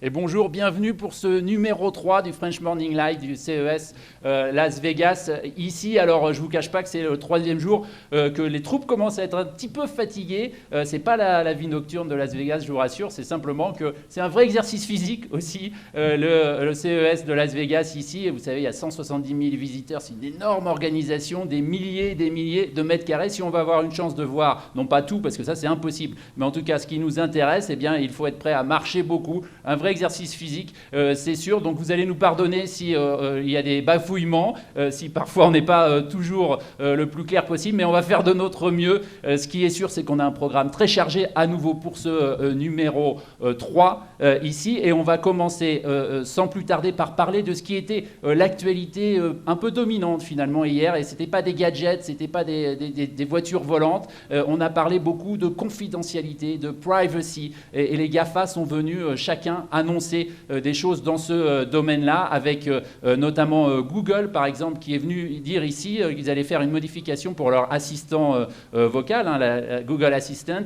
Et bonjour, bienvenue pour ce numéro 3 du French Morning Live du CES Las Vegas. Ici, alors je ne vous cache pas que c'est le 3e jour que les troupes commencent à être un petit peu fatiguées. Ce n'est pas la vie nocturne de Las Vegas, je vous rassure, c'est simplement que c'est un vrai exercice physique aussi, le CES de Las Vegas ici. Et vous savez, il y a 170 000 visiteurs, c'est une énorme organisation, des milliers de mètres carrés. Si on va avoir une chance de voir, non pas tout, parce que ça c'est impossible, mais en tout cas ce qui nous intéresse, eh bien, il faut être prêt à marcher beaucoup. Un vrai exercice physique, c'est sûr. Donc vous allez nous pardonner si il y a des bafouillements, si parfois on n'est pas toujours le plus clair possible, mais on va faire de notre mieux. Ce qui est sûr, c'est qu'on a un programme très chargé à nouveau pour ce numéro 3 ici, et on va commencer sans plus tarder par parler de ce qui était l'actualité un peu dominante finalement hier, et c'était pas des gadgets, c'était pas des voitures volantes. On a parlé beaucoup de confidentialité, de privacy, et les GAFA sont venus chacun annoncer des choses dans ce domaine-là, avec notamment Google, par exemple, qui est venu dire ici qu'ils allaient faire une modification pour leur assistant vocal, la Google Assistant.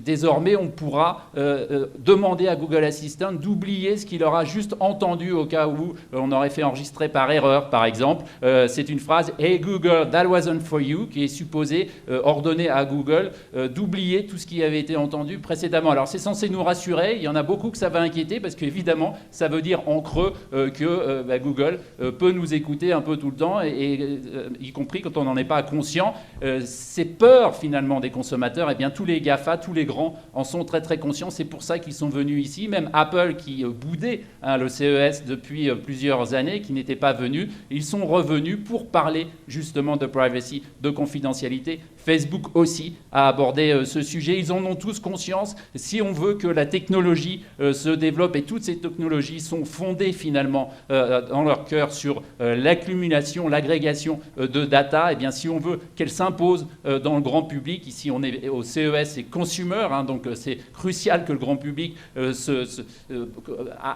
Désormais, on pourra demander à Google Assistant d'oublier ce qu'il aura juste entendu au cas où on aurait fait enregistrer par erreur, par exemple. C'est une phrase « Hey Google, that wasn't for you » qui est supposée ordonner à Google d'oublier tout ce qui avait été entendu précédemment. Alors, c'est censé nous rassurer. Il y en a beaucoup que ça va inquiéter, parce qu'évidemment, ça veut dire en creux que Google peut nous écouter un peu tout le temps, et y compris quand on n'en est pas conscient. Ces peurs, finalement, des consommateurs, eh bien, tous les GAFA, tous les grands en sont très, très conscients. C'est pour ça qu'ils sont venus ici. Même Apple, qui boudait le CES depuis plusieurs années, qui n'était pas venu, ils sont revenus pour parler justement de privacy, de confidentialité. Facebook aussi a abordé ce sujet. Ils en ont tous conscience. Si on veut que la technologie se développe, et toutes ces technologies sont fondées finalement dans leur cœur sur l'accumulation, l'agrégation de data, et bien si on veut qu'elles s'imposent dans le grand public, ici on est au CES, c'est consumer, donc c'est crucial que le grand public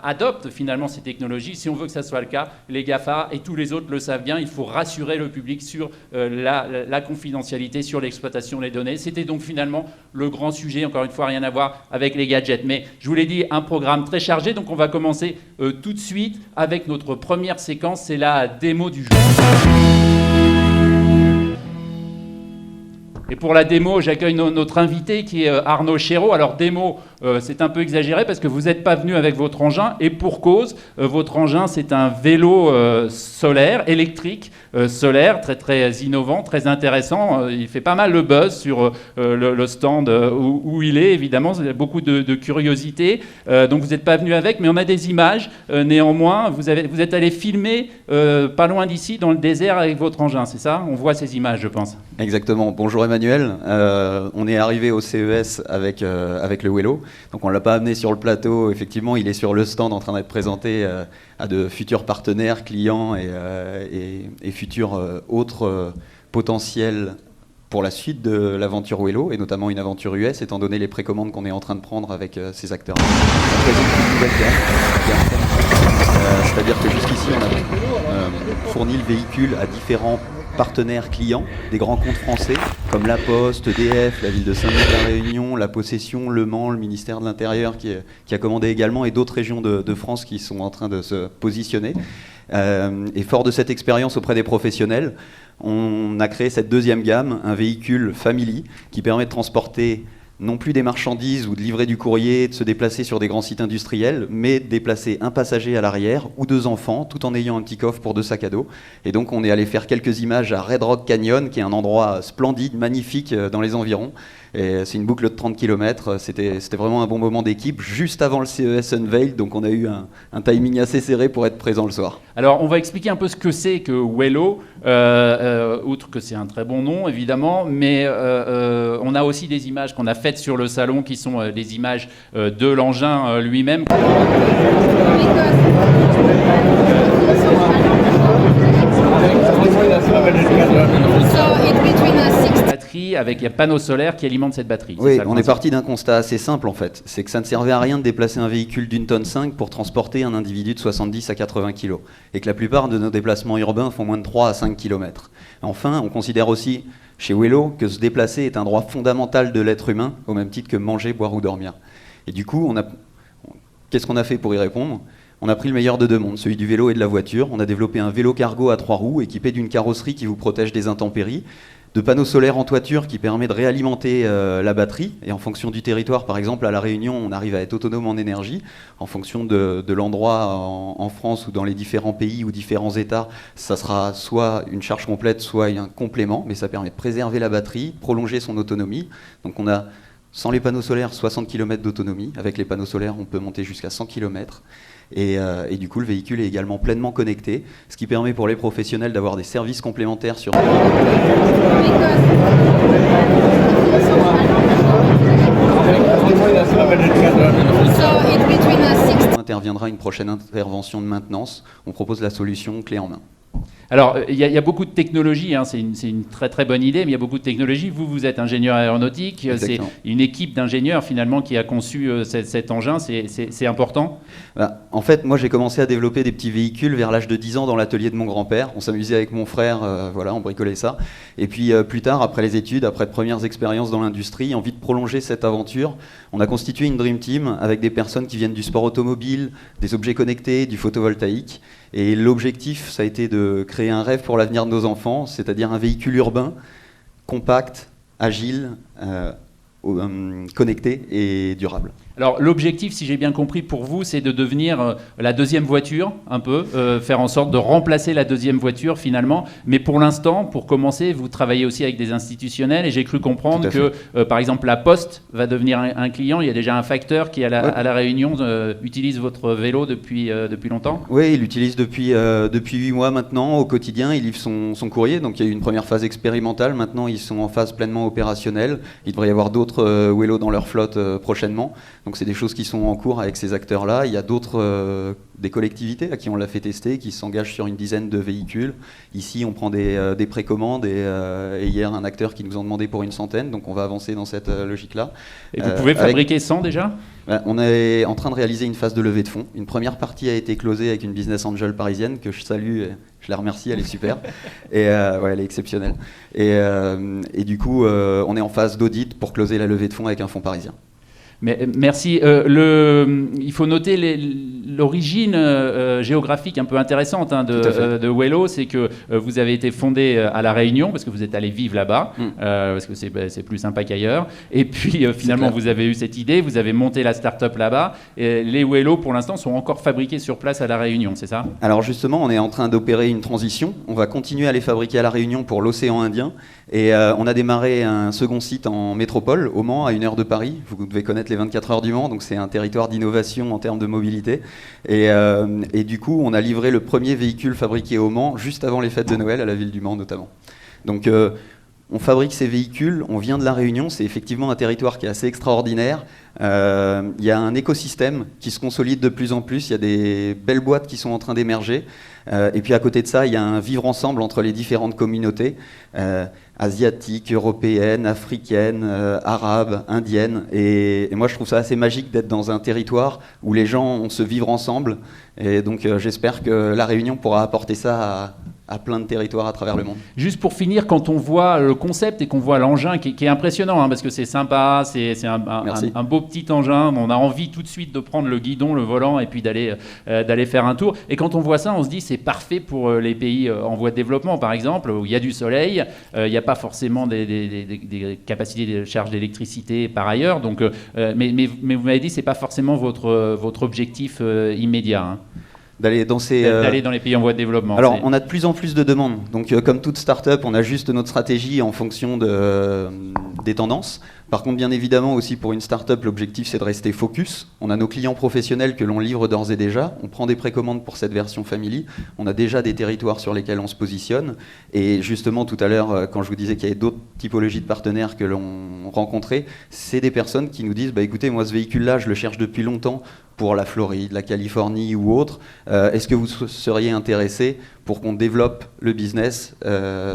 adopte finalement ces technologies. Si on veut que ça soit le cas, les GAFA et tous les autres le savent bien, il faut rassurer le public sur la confidentialité, sur l'exploitation des données. C'était donc finalement le grand sujet, encore une fois rien à voir avec les gadgets. Mais je vous l'ai dit, un programme très chargé, donc on va commencer tout de suite avec notre première séquence, c'est la démo du jeu. Et pour la démo, j'accueille notre invité qui est Arnaud Chéreau. Alors démo, c'est un peu exagéré parce que vous n'êtes pas venu avec votre engin, et pour cause, votre engin c'est un vélo solaire, électrique solaire, très très innovant, très intéressant. Il fait pas mal le buzz sur le stand où il est, évidemment, il y a beaucoup de curiosité. Donc vous n'êtes pas venu avec, mais on a des images. Néanmoins, vous êtes allé filmer pas loin d'ici, dans le désert, avec votre engin, c'est ça? On voit ces images, je pense. Exactement. Bonjour Emmanuel. On est arrivé au CES avec le Wello. Donc on ne l'a pas amené sur le plateau. Effectivement, il est sur le stand en train d'être présenté à de futurs partenaires, clients et futurs autres potentiels pour la suite de l'aventure Wello, et notamment une aventure US, étant donné les précommandes qu'on est en train de prendre avec ces acteurs. On présente une nouvelle gamme. C'est-à-dire que jusqu'ici, on a fourni le véhicule à différents partenaires clients, des grands comptes français comme La Poste, EDF, la ville de Saint-Denis-de-la Réunion, La Possession, Le Mans, le ministère de l'Intérieur qui a commandé également, et d'autres régions de France qui sont en train de se positionner. Et fort de cette expérience auprès des professionnels, on a créé cette deuxième gamme, un véhicule family qui permet de transporter non plus des marchandises ou de livrer du courrier, de se déplacer sur des grands sites industriels, mais de déplacer un passager à l'arrière ou 2 enfants, tout en ayant un petit coffre pour 2 sacs à dos. Et donc on est allé faire quelques images à Red Rock Canyon, qui est un endroit splendide, magnifique dans les environs. Et c'est une boucle de 30 km, c'était vraiment un bon moment d'équipe, juste avant le CES Unveil, donc on a eu un timing assez serré pour être présent le soir. Alors on va expliquer un peu ce que c'est que Wello, outre que c'est un très bon nom évidemment, mais on a aussi des images qu'on a faites sur le salon qui sont des images de l'engin lui-même. batterie avec un panneau solaire qui alimente cette batterie. Oui, on est parti d'un constat assez simple en fait. C'est que ça ne servait à rien de déplacer un véhicule d'une tonne 5 pour transporter un individu de 70 à 80 kg. Et que la plupart de nos déplacements urbains font moins de 3 à 5 km. Enfin, on considère aussi chez Wello que se déplacer est un droit fondamental de l'être humain, au même titre que manger, boire ou dormir. Et du coup, qu'est-ce qu'on a fait pour y répondre ? On a pris le meilleur de deux mondes, celui du vélo et de la voiture. On a développé un vélo cargo à 3 roues équipé d'une carrosserie qui vous protège des intempéries, de panneaux solaires en toiture qui permet de réalimenter la batterie. Et en fonction du territoire, par exemple, à La Réunion, on arrive à être autonome en énergie. En fonction de l'endroit en France ou dans les différents pays ou différents États, ça sera soit une charge complète, soit un complément. Mais ça permet de préserver la batterie, prolonger son autonomie. Donc on a, sans les panneaux solaires, 60 km d'autonomie. Avec les panneaux solaires, on peut monter jusqu'à 100 km. Et du coup, le véhicule est également pleinement connecté, ce qui permet pour les professionnels d'avoir des services complémentaires sur... Interviendra une prochaine intervention de maintenance. On propose la solution clé en main. Alors, il y a beaucoup de technologies, hein, c'est une très très bonne idée, mais il y a beaucoup de technologies. Vous êtes ingénieur aéronautique, Exactement. C'est une équipe d'ingénieurs finalement qui a conçu cet engin, c'est important. En fait, moi j'ai commencé à développer des petits véhicules vers l'âge de 10 ans dans l'atelier de mon grand-père. On s'amusait avec mon frère, on bricolait ça. Et puis plus tard, après les études, après de premières expériences dans l'industrie, envie de prolonger cette aventure, on a constitué une Dream Team avec des personnes qui viennent du sport automobile, des objets connectés, du photovoltaïque. Et l'objectif, ça a été de créer un rêve pour l'avenir de nos enfants, c'est-à-dire un véhicule urbain, compact, agile, connecté et durable. Alors l'objectif, si j'ai bien compris pour vous, c'est de devenir la deuxième voiture, un peu, faire en sorte de remplacer la deuxième voiture finalement. Mais pour l'instant, pour commencer, vous travaillez aussi avec des institutionnels et j'ai cru comprendre que, par exemple, la Poste va devenir un client. Il y a déjà un facteur qui, à la Réunion, utilise votre vélo depuis longtemps. Oui, il l'utilise depuis 8 mois maintenant. Au quotidien, il livre son courrier. Donc il y a eu une première phase expérimentale. Maintenant, ils sont en phase pleinement opérationnelle. Il devrait y avoir d'autres Wello dans leur flotte prochainement. Donc c'est des choses qui sont en cours avec ces acteurs-là. Il y a d'autres, des collectivités à qui on l'a fait tester, qui s'engagent sur une dizaine de véhicules. Ici, on prend des précommandes et hier, un acteur qui nous en demandait pour une centaine. Donc on va avancer dans cette logique-là. Et vous pouvez fabriquer 100 déjà ? On est en train de réaliser une phase de levée de fonds. Une première partie a été closée avec une business angel parisienne que je salue, et je la remercie, elle est super. Et elle est exceptionnelle. Et du coup, on est en phase d'audit pour closer la levée de fonds avec un fonds parisien. Mais, merci. Il faut noter l'origine géographique un peu intéressante de Wello, c'est que vous avez été fondé à La Réunion, parce que vous êtes allé vivre là-bas, parce que c'est plus sympa qu'ailleurs. Et puis finalement, vous avez eu cette idée, vous avez monté la start-up là-bas. Et les Wello, pour l'instant, sont encore fabriqués sur place à La Réunion, c'est ça ? Alors justement, on est en train d'opérer une transition. On va continuer à les fabriquer à La Réunion pour l'océan Indien. Et on a démarré un second site en métropole, au Mans, à 1 heure de Paris. Vous devez connaître les 24 heures du Mans, donc c'est un territoire d'innovation en termes de mobilité. Et du coup, on a livré le premier véhicule fabriqué au Mans, juste avant les fêtes de Noël, à la ville du Mans notamment. Donc on fabrique ces véhicules, on vient de La Réunion, c'est effectivement un territoire qui est assez extraordinaire. Il y a un écosystème qui se consolide de plus en plus, il y a des belles boîtes qui sont en train d'émerger. Et puis à côté de ça, il y a un vivre ensemble entre les différentes communautés, asiatiques, européennes, africaines, arabes, indiennes. Et moi, je trouve ça assez magique d'être dans un territoire où les gens ont ce vivre ensemble. Et donc j'espère que La Réunion pourra apporter ça à plein de territoires à travers le monde. Juste pour finir, quand on voit le concept et qu'on voit l'engin qui est impressionnant, hein, parce que c'est sympa, c'est un beau petit engin, on a envie tout de suite de prendre le guidon, le volant et puis d'aller faire un tour. Et quand on voit ça, on se dit c'est parfait pour les pays en voie de développement, par exemple, où il y a du soleil, il n'y a pas forcément des capacités de charge d'électricité par ailleurs. Donc, mais vous m'avez dit c'est pas forcément votre objectif immédiat. Hein. D'aller dans les pays en voie de développement. Alors, on a de plus en plus de demandes. Donc, comme toute start-up, on ajuste notre stratégie en fonction des tendances. Par contre, bien évidemment, aussi pour une start-up, l'objectif, c'est de rester focus. On a nos clients professionnels que l'on livre d'ores et déjà. On prend des précommandes pour cette version Family. On a déjà des territoires sur lesquels on se positionne. Et justement, tout à l'heure, quand je vous disais qu'il y avait d'autres typologies de partenaires que l'on rencontrait, c'est des personnes qui nous disent « Écoutez, moi, ce véhicule-là, je le cherche depuis longtemps pour la Floride, la Californie ou autre. Est-ce que vous seriez intéressé pour qu'on développe le business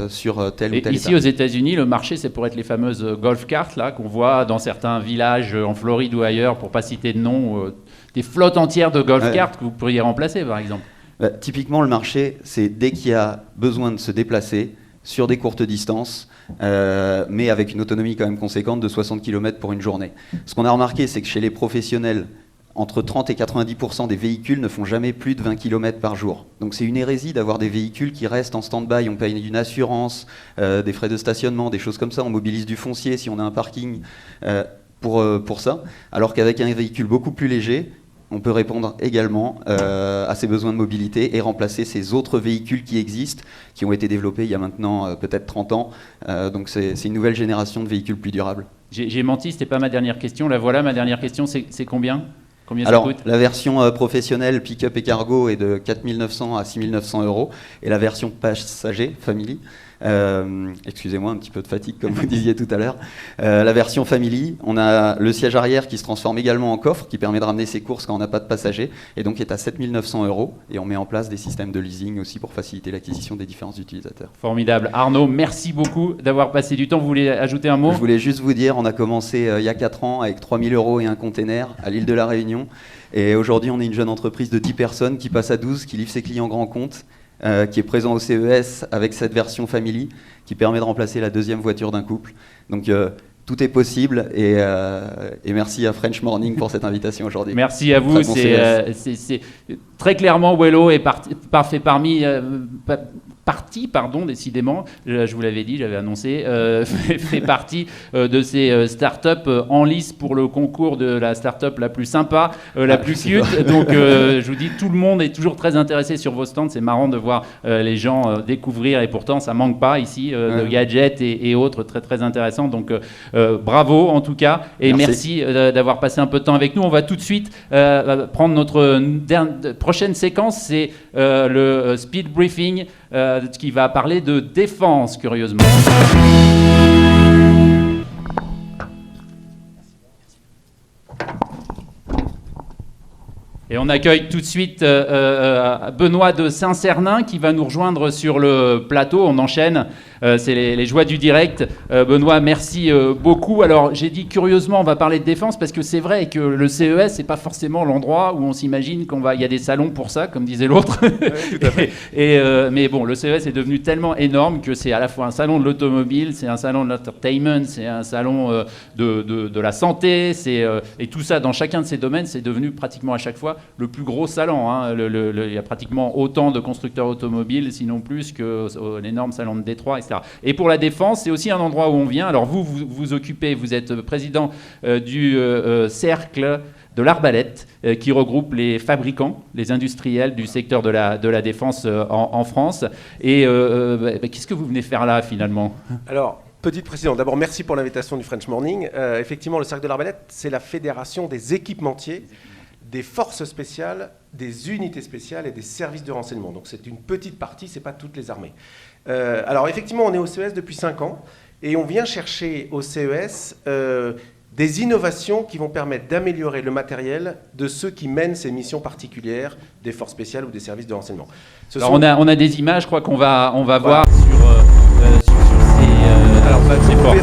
sur tel ou tel Ici, aux États-Unis, le marché, c'est pour être les fameuses golf carts là, qu'on voit dans certains villages en Floride ou ailleurs, pour ne pas citer de nom, des flottes entières de golf carts que vous pourriez remplacer, par exemple. Typiquement, le marché, c'est dès qu'il y a besoin de se déplacer sur des courtes distances, mais avec une autonomie quand même conséquente de 60 km pour une journée. Ce qu'on a remarqué, c'est que chez les professionnels, entre 30 et 90% des véhicules ne font jamais plus de 20 km par jour. Donc c'est une hérésie d'avoir des véhicules qui restent en stand-by. On paye une assurance, des frais de stationnement, des choses comme ça. On mobilise du foncier si on a un parking pour ça. Alors qu'avec un véhicule beaucoup plus léger, on peut répondre également à ces besoins de mobilité et remplacer ces autres véhicules qui existent, qui ont été développés il y a maintenant peut-être 30 ans. Donc c'est une nouvelle génération de véhicules plus durables. J'ai menti, ce n'était pas ma dernière question. La voilà, ma dernière question, c'est combien ? Combien Alors, ça coûte ? la version professionnelle pick-up et cargo est de 4 900 à 6 900 euros. Et la version passager, family, excusez-moi, un petit peu de fatigue comme vous disiez tout à l'heure. La version family, on a le siège arrière qui se transforme également en coffre, qui permet de ramener ses courses quand on n'a pas de passagers, et donc est à 7 900 euros. Et on met en place des systèmes de leasing aussi pour faciliter l'acquisition des différents utilisateurs. Formidable. Arnaud, merci beaucoup d'avoir passé du temps. Vous voulez ajouter un mot ? Je voulais juste vous dire, on a commencé il y a 4 ans avec 3 000 euros et un container à l'île de la Réunion. Et aujourd'hui, on est une jeune entreprise de 10 personnes qui passe à 12, qui livre ses clients grands comptes, qui est présent au CES avec cette version Family, qui permet de remplacer la deuxième voiture d'un couple. Donc tout est possible et merci à French Morning pour cette invitation aujourd'hui. Merci à vous. C'est très clairement, Wello est fait partie, décidément, je vous l'avais dit, j'avais annoncé, fait partie de ces startups en lice pour le concours de la startup la plus sympa, la plus cute. Donc, je vous dis, tout le monde est toujours très intéressé sur vos stands. C'est marrant de voir les gens découvrir, et pourtant, ça manque pas ici de gadgets et autres très, très intéressants. Donc, bravo en tout cas, et merci d'avoir passé un peu de temps avec nous. On va tout de suite prendre notre prochaine séquence, c'est le speed briefing qui va parler de défense, curieusement. Et on accueille tout de suite Benoît de Saint-Cernin qui va nous rejoindre sur le plateau. On enchaîne, c'est les joies du direct. Benoît, merci beaucoup. Alors j'ai dit curieusement, on va parler de défense parce que c'est vrai que le CES, c'est pas forcément l'endroit où on s'imagine il y a des salons pour ça, comme disait l'autre. Oui, tout à fait. Mais bon, le CES est devenu tellement énorme que c'est à la fois un salon de l'automobile, c'est un salon de l'entertainment, c'est un salon de la santé, et tout ça dans chacun de ces domaines, c'est devenu pratiquement à chaque fois le plus gros salon. Il y a pratiquement autant de constructeurs automobiles, sinon plus, que l'énorme salon de Détroit, etc. Et pour la défense, c'est aussi un endroit où on vient. Alors vous occupez, vous êtes président du cercle de l'Arbalète, qui regroupe les fabricants, les industriels du secteur de la défense en France. Et qu'est-ce que vous venez faire là, finalement ? Alors, petite précision. D'abord, merci pour l'invitation du French Morning. Effectivement, le cercle de l'Arbalète, c'est la fédération des équipementiers, des forces spéciales, des unités spéciales et des services de renseignement. Donc c'est une petite partie, ce n'est pas toutes les armées. Alors effectivement, on est au CES depuis 5 ans et on vient chercher au CES des innovations qui vont permettre d'améliorer le matériel de ceux qui mènent ces missions particulières des forces spéciales ou des services de renseignement. Alors on a des images, je crois qu'on va voir sur ces... Alors, c'est fort.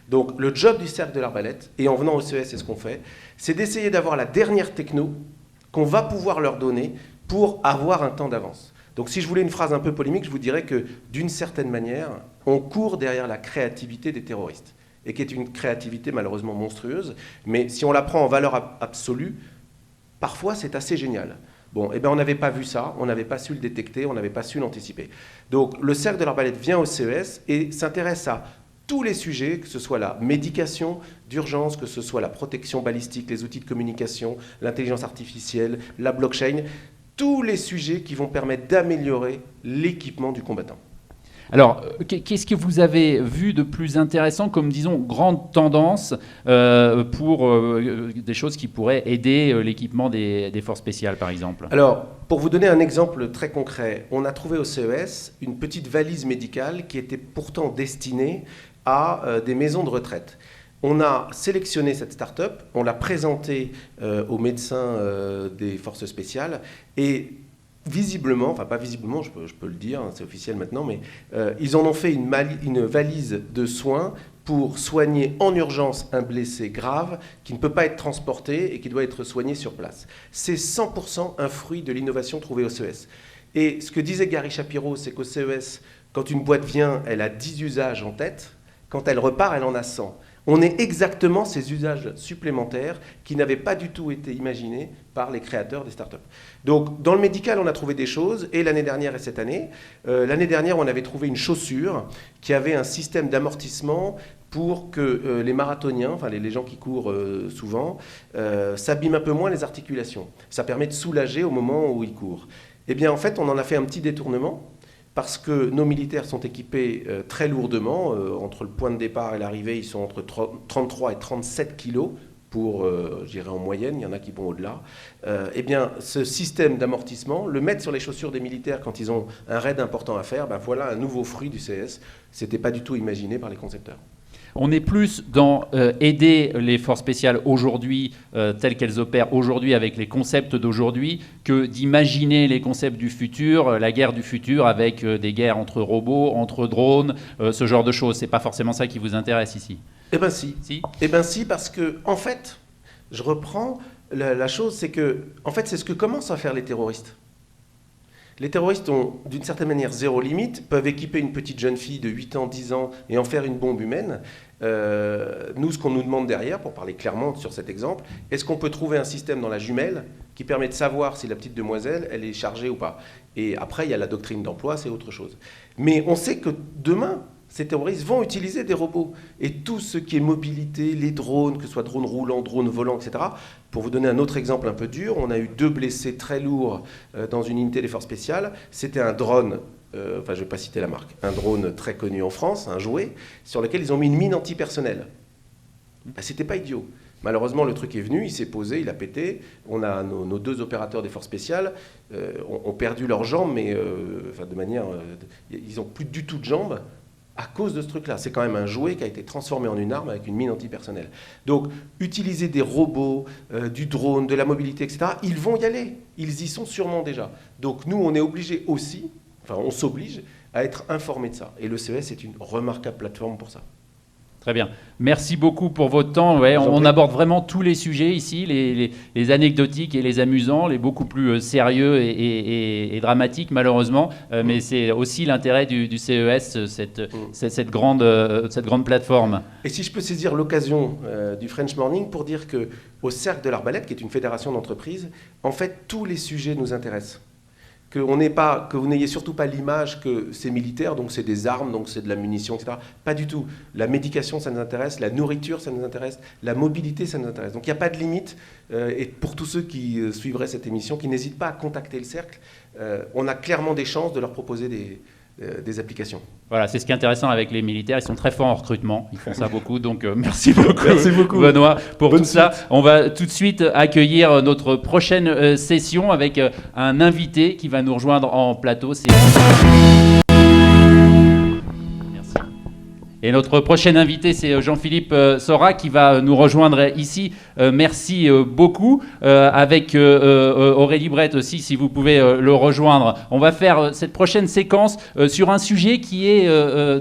Donc le job du cercle de l'Arbalète, et en venant au CES, c'est ce qu'on fait, c'est d'essayer d'avoir la dernière techno qu'on va pouvoir leur donner pour avoir un temps d'avance. Donc si je voulais une phrase un peu polémique, je vous dirais que d'une certaine manière, on court derrière la créativité des terroristes, et qui est une créativité malheureusement monstrueuse, mais si on la prend en valeur absolue, parfois c'est assez génial. Bon, eh bien, on n'avait pas vu ça, on n'avait pas su le détecter, on n'avait pas su l'anticiper. Donc le cercle de l'Arbalète vient au CES et s'intéresse à tous les sujets, que ce soit la médication d'urgence, que ce soit la protection balistique, les outils de communication, l'intelligence artificielle, la blockchain, tous les sujets qui vont permettre d'améliorer l'équipement du combattant. Alors, qu'est-ce que vous avez vu de plus intéressant comme, disons, grande tendance pour des choses qui pourraient aider l'équipement des forces spéciales, par exemple? Alors, pour vous donner un exemple très concret, on a trouvé au CES une petite valise médicale qui était pourtant destinée à des maisons de retraite. On a sélectionné cette start-up, on l'a présentée aux médecins des forces spéciales et visiblement, enfin pas visiblement, je peux le dire, c'est officiel maintenant, mais ils en ont fait une valise de soins pour soigner en urgence un blessé grave qui ne peut pas être transporté et qui doit être soigné sur place. C'est 100% un fruit de l'innovation trouvée au CES. Et ce que disait Gary Shapiro, c'est qu'au CES, quand une boîte vient, elle a 10 usages en tête, quand elle repart, elle en a 100. On est exactement ces usages supplémentaires qui n'avaient pas du tout été imaginés par les créateurs des startups. Donc, dans le médical, on a trouvé des choses, et l'année dernière et cette année. L'année dernière, on avait trouvé une chaussure qui avait un système d'amortissement pour que les marathoniens, enfin les gens qui courent souvent, s'abîment un peu moins les articulations. Ça permet de soulager au moment où ils courent. Eh bien, en fait, on en a fait un petit détournement, parce que nos militaires sont équipés très lourdement. Entre le point de départ et l'arrivée, ils sont entre 33 et 37 kilos, je dirais en moyenne, il y en a qui vont au-delà. Eh bien, ce système d'amortissement, le mettre sur les chaussures des militaires quand ils ont un raid important à faire, ben voilà un nouveau fruit du CS. Ce n'était pas du tout imaginé par les concepteurs. On est plus dans aider les forces spéciales aujourd'hui, telles qu'elles opèrent aujourd'hui avec les concepts d'aujourd'hui, que d'imaginer les concepts du futur, la guerre du futur avec des guerres entre robots, entre drones, ce genre de choses. C'est pas forcément ça qui vous intéresse ici? Eh bien si. Eh bien si, parce que, en fait, je reprends, la chose, c'est que, en fait, c'est ce que commencent à faire les terroristes. Les terroristes ont, d'une certaine manière, zéro limite, peuvent équiper une petite jeune fille de 8 ans, 10 ans et en faire une bombe humaine. Nous, ce qu'on nous demande derrière, pour parler clairement sur cet exemple, est-ce qu'on peut trouver un système dans la jumelle qui permet de savoir si la petite demoiselle, elle est chargée ou pas? Et après, il y a la doctrine d'emploi, c'est autre chose. Mais on sait que demain, ces terroristes vont utiliser des robots. Et tout ce qui est mobilité, les drones, que ce soit drones roulants, drones volants, etc. Pour vous donner un autre exemple un peu dur, on a eu 2 blessés très lourds dans une unité des forces spéciales. C'était un drone, je ne vais pas citer la marque, un drone très connu en France, un jouet, sur lequel ils ont mis une mine antipersonnelle. Ben, c'était pas idiot. Malheureusement, le truc est venu, il s'est posé, il a pété. On a nos 2 opérateurs des forces spéciales ont perdu leurs jambes, mais de manière... ils n'ont plus du tout de jambes à cause de ce truc-là. C'est quand même un jouet qui a été transformé en une arme avec une mine antipersonnelle. Donc, utiliser des robots, du drone, de la mobilité, etc., ils vont y aller. Ils y sont sûrement déjà. Donc, nous, on est obligés aussi, on s'oblige à être informés de ça. Et le CES est une remarquable plateforme pour ça. Très bien. Merci beaucoup pour votre temps. Ouais, on aborde vraiment tous les sujets ici, les anecdotiques et les amusants, les beaucoup plus sérieux et dramatiques malheureusement. Mais c'est aussi l'intérêt du CES, cette grande plateforme. Et si je peux saisir l'occasion du French Morning pour dire qu'au Cercle de l'Arbalète, qui est une fédération d'entreprises, en fait, tous les sujets nous intéressent. Que vous n'ayez surtout pas l'image que c'est militaire, donc c'est des armes, donc c'est de la munition, etc. Pas du tout. La médication, ça nous intéresse, la nourriture, ça nous intéresse, la mobilité, ça nous intéresse. Donc il n'y a pas de limite. Et pour tous ceux qui suivraient cette émission, qui n'hésitent pas à contacter le Cercle, on a clairement des chances de leur proposer des applications. Voilà, c'est ce qui est intéressant avec les militaires, ils sont très forts en recrutement, ils font ça beaucoup, donc merci beaucoup Benoît pour tout ça. On va tout de suite accueillir notre prochaine session avec un invité qui va nous rejoindre en plateau. Et notre prochain invité, c'est Jean-Philippe Sora qui va nous rejoindre ici. Merci beaucoup. Avec Aurélie Brett aussi, si vous pouvez le rejoindre. On va faire cette prochaine séquence sur un sujet qui est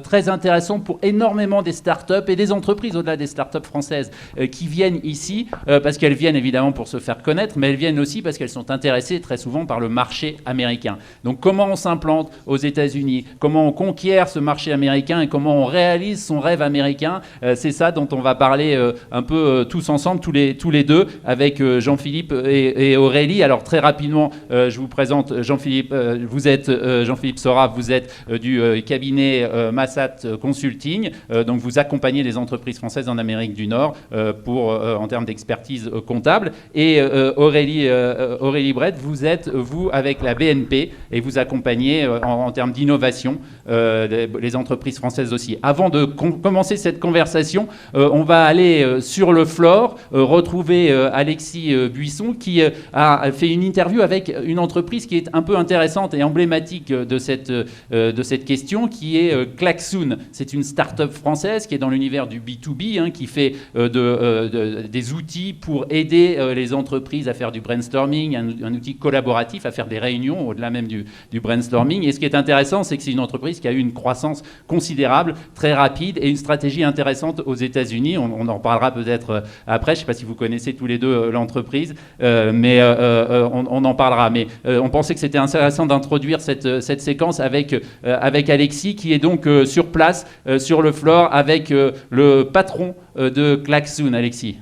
très intéressant pour énormément des startups et des entreprises au-delà des startups françaises qui viennent ici, parce qu'elles viennent évidemment pour se faire connaître, mais elles viennent aussi parce qu'elles sont intéressées très souvent par le marché américain. Donc comment on s'implante aux États-Unis, comment on conquiert ce marché américain et comment on réalise réalise son rêve américain. C'est ça dont on va parler un peu tous ensemble, tous les deux, avec Jean-Philippe et Aurélie. Alors très rapidement, je vous présente Jean-Philippe. Vous êtes Jean-Philippe Sora, vous êtes du cabinet Massat Consulting. Donc vous accompagnez les entreprises françaises en Amérique du Nord en termes d'expertise comptable. Et Aurélie Brett, vous êtes vous avec la BNP et vous accompagnez en termes d'innovation les entreprises françaises aussi. Avant de commencer cette conversation, on va aller sur le floor retrouver Alexis Buisson qui a fait une interview avec une entreprise qui est un peu intéressante et emblématique de cette question, qui est Klaxoon. C'est une start-up française qui est dans l'univers du B2B, qui fait des outils pour aider les entreprises à faire du brainstorming, un outil collaboratif, à faire des réunions au-delà même du brainstorming. Et ce qui est intéressant, c'est que c'est une entreprise qui a eu une croissance considérable, très rapide, et une stratégie intéressante aux États-Unis. On en parlera peut-être après. Je ne sais pas si vous connaissez tous les deux l'entreprise, mais on en parlera. Mais on pensait que c'était intéressant d'introduire cette séquence avec Alexis, qui est donc sur place, sur le floor, avec le patron de Klaxoon. Alexis.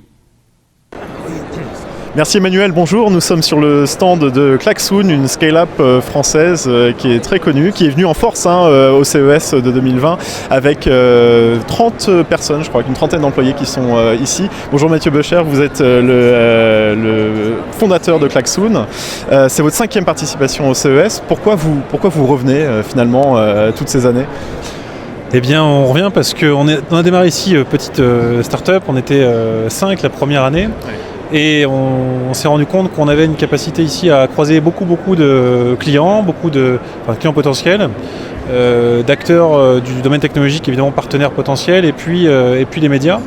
Merci Emmanuel, bonjour. Nous sommes sur le stand de Klaxoon, une scale-up française qui est très connue, qui est venue en force au CES de 2020 avec 30 personnes, je crois, une trentaine d'employés qui sont ici. Bonjour Mathieu Becher, vous êtes le fondateur de Klaxoon. C'est votre 5e participation au CES. Pourquoi vous revenez finalement toutes ces années ? Eh bien, on revient parce qu'on a démarré ici, petite start-up, on était 5 la première année. Et on s'est rendu compte qu'on avait une capacité ici à croiser beaucoup de clients, clients potentiels, d'acteurs du domaine technologique, évidemment partenaires potentiels, et puis les médias.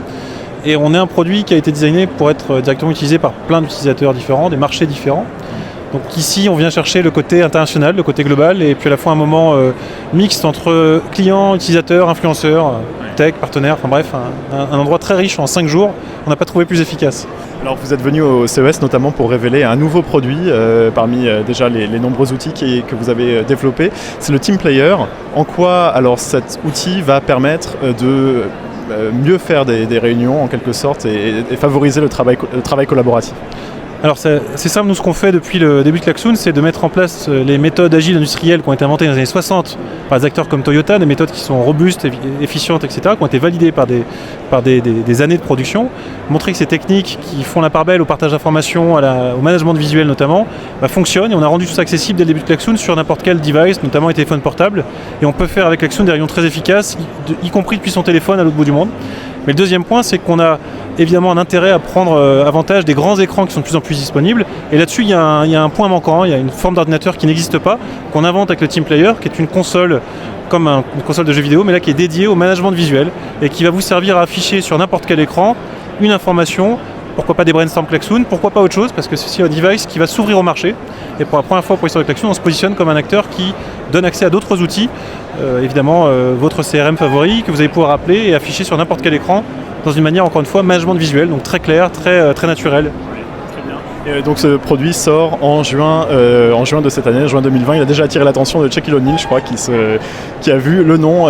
Et on est un produit qui a été designé pour être directement utilisé par plein d'utilisateurs différents, des marchés différents. Donc ici, on vient chercher le côté international, le côté global, et puis à la fois un moment mixte entre clients, utilisateurs, influenceurs, tech, partenaires, enfin bref, un endroit très riche en 5 jours. On n'a pas trouvé plus efficace. Alors vous êtes venu au CES notamment pour révéler un nouveau produit parmi déjà les nombreux outils que vous avez développés. C'est le Team Player. En quoi alors cet outil va permettre de mieux faire des réunions en quelque sorte et favoriser le travail collaboratif ? Alors c'est simple, nous ce qu'on fait depuis le début de Klaxoon, c'est de mettre en place les méthodes agiles industrielles qui ont été inventées dans les années 60 par des acteurs comme Toyota, des méthodes qui sont robustes, efficientes, etc., qui ont été validées par des années de production, montrer que ces techniques qui font la part belle au partage d'informations, au management visuel notamment, fonctionnent, et on a rendu tout ça accessible dès le début de Klaxoon sur n'importe quel device, notamment les téléphones portables, et on peut faire avec Klaxoon des réunions très efficaces, y compris depuis son téléphone à l'autre bout du monde. Mais le deuxième point, c'est qu'on a évidemment un intérêt à prendre avantage des grands écrans qui sont de plus en plus disponibles. Et là-dessus, il y a un point manquant, il y a une forme d'ordinateur qui n'existe pas, qu'on invente avec le Team Player, qui est une console comme une console de jeux vidéo, mais là qui est dédiée au management visuel et qui va vous servir à afficher sur n'importe quel écran une information. Pourquoi pas des brainstorm Klaxoon, pourquoi pas autre chose, parce que c'est un device qui va s'ouvrir au marché. Et pour la première fois pour l'histoire de Klaxoon, on se positionne comme un acteur qui donne accès à d'autres outils, évidemment votre CRM favori, que vous allez pouvoir appeler et afficher sur n'importe quel écran, dans une manière, encore une fois, management visuel, donc très clair, très naturel. Et donc ce produit sort en juin de cette année, juin 2020. Il a déjà attiré l'attention de Shaquille O'Neal, je crois, qui a vu le nom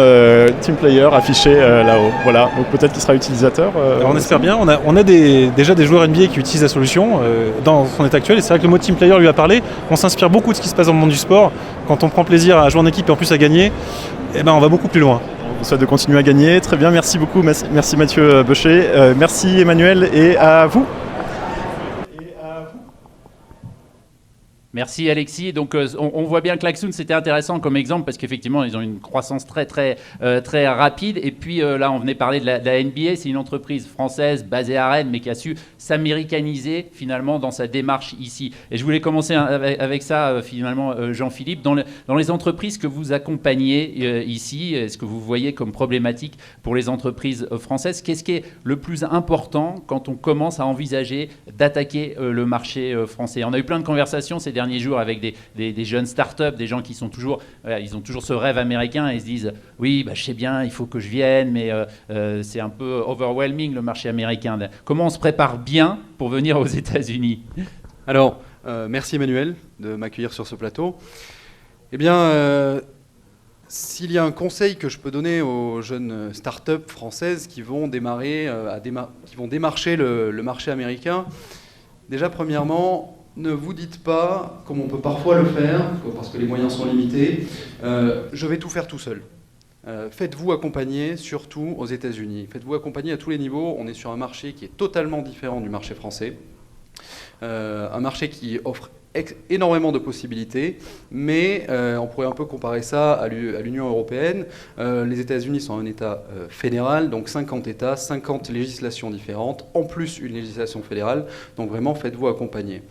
Team Player affiché là-haut. Voilà, donc peut-être qu'il sera utilisateur. On espère bien. On a déjà des joueurs NBA qui utilisent la solution dans son état actuel. Et c'est vrai que le mot Team Player lui a parlé. On s'inspire beaucoup de ce qui se passe dans le monde du sport. Quand on prend plaisir à jouer en équipe et en plus à gagner, on va beaucoup plus loin. On vous souhaite de continuer à gagner. Très bien, merci beaucoup. Merci Mathieu Becher. Merci Emmanuel et à vous. Merci Alexis. Donc on voit bien que Klaxoon, c'était intéressant comme exemple parce qu'effectivement ils ont une croissance très rapide. Et puis là on venait parler de la NBA, c'est une entreprise française basée à Rennes mais qui a su s'américaniser finalement dans sa démarche ici. Et je voulais commencer avec ça finalement Jean-Philippe. Dans les entreprises que vous accompagnez ici, ce que vous voyez comme problématique pour les entreprises françaises, qu'est-ce qui est le plus important quand on commence à envisager d'attaquer le marché français? On a eu plein de conversations ces derniers jours avec des jeunes startups, des gens qui sont toujours, ils ont toujours ce rêve américain et ils se disent oui, je sais bien, il faut que je vienne, mais c'est un peu overwhelming le marché américain. Comment on se prépare bien pour venir aux États-Unis? Alors, merci Emmanuel de m'accueillir sur ce plateau. Eh bien, S'il y a un conseil que je peux donner aux jeunes startups françaises qui vont démarrer, qui vont démarcher le marché américain, déjà premièrement, ne vous dites pas, comme on peut parfois le faire, parce que les moyens sont limités, je vais tout faire tout seul. Faites-vous accompagner, surtout aux États-Unis. Faites-vous accompagner à tous les niveaux. On est sur un marché qui est totalement différent du marché français. Un marché qui offre énormément de possibilités, mais on pourrait un peu comparer ça à l'Union européenne. Les États-Unis sont un État fédéral, donc 50 États, 50 législations différentes, en plus une législation fédérale. Donc vraiment, faites-vous accompagner.